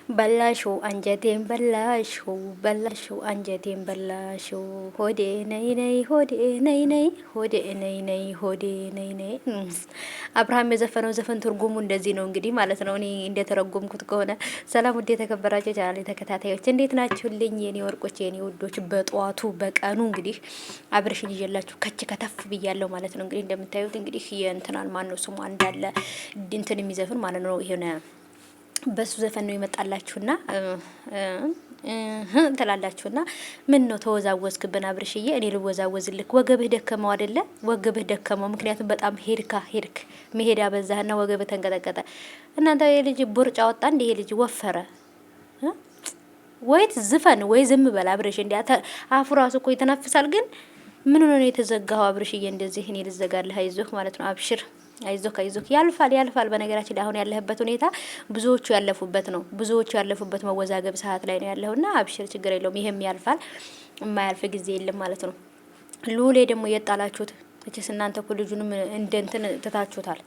በላሹ አንጀቴን በላሹ በላሹ አንጀቴን በላሹ ሆዴ ነይ ነይ ሆዴ ነይ ነይ ሆዴ ነይ ነይ ሆዴ ነይ ነይ። አብርሃም የዘፈነው ዘፈን ትርጉሙ እንደዚህ ነው እንግዲህ ማለት ነው፣ እኔ እንደተረጎምኩት ከሆነ። ሰላም ውድ የተከበራችሁ ቻናሌ ተከታታዮች እንዴት ናችሁልኝ? የኔ ወርቆች የኔ ውዶች፣ በጠዋቱ በቀኑ እንግዲህ አብርሽን ይዤላችሁ ከች ከተፍ ብያለሁ ማለት ነው። እንግዲህ እንደምታዩት እንግዲህ የእንትናል ማን ነው ስሟ እንዳለ እንትን የሚዘፍን ማለት ነው ይሄን በሱ ዘፈን ነው ይመጣላችሁና ትላላችሁና ምን ነው ተወዛወዝክብን አብርሽዬ? እኔ ልወዛወዝልክ? ወገብህ ደከመው አይደለ? ወገብህ ደከመው። ምክንያቱም በጣም ሄድክ መሄድ አበዛህና ወገብህ ተንቀጠቀጠ። እናንተ የልጅ ቦርጫ ወጣ እንደ ይሄ ልጅ ወፈረ። ወይት ዝፈን ወይ ዝም በል አብርሽ። እንዴ አፉ ራሱ እኮ ይተነፍሳል። ግን ምን ነው የተዘጋው አብርሽዬ? እንደዚህ እኔ ልዘጋልህ። አይዞህ ማለት ነው። አብሽር አይዞክ ያልፋል። በነገራችን ላይ አሁን ያለህበት ሁኔታ ብዙዎቹ ያለፉበት ነው። ብዙዎቹ ያለፉበት መወዛገብ ሰዓት ላይ ነው ያለውና አብሽር፣ ችግር የለውም። ይሄም ያልፋል። የማያልፍ ጊዜ የለም ማለት ነው። ሉሌ ደግሞ የጣላችሁት እቺስ እናንተ እኮ ልጁንም እንደ እንትን ትታችሁታል።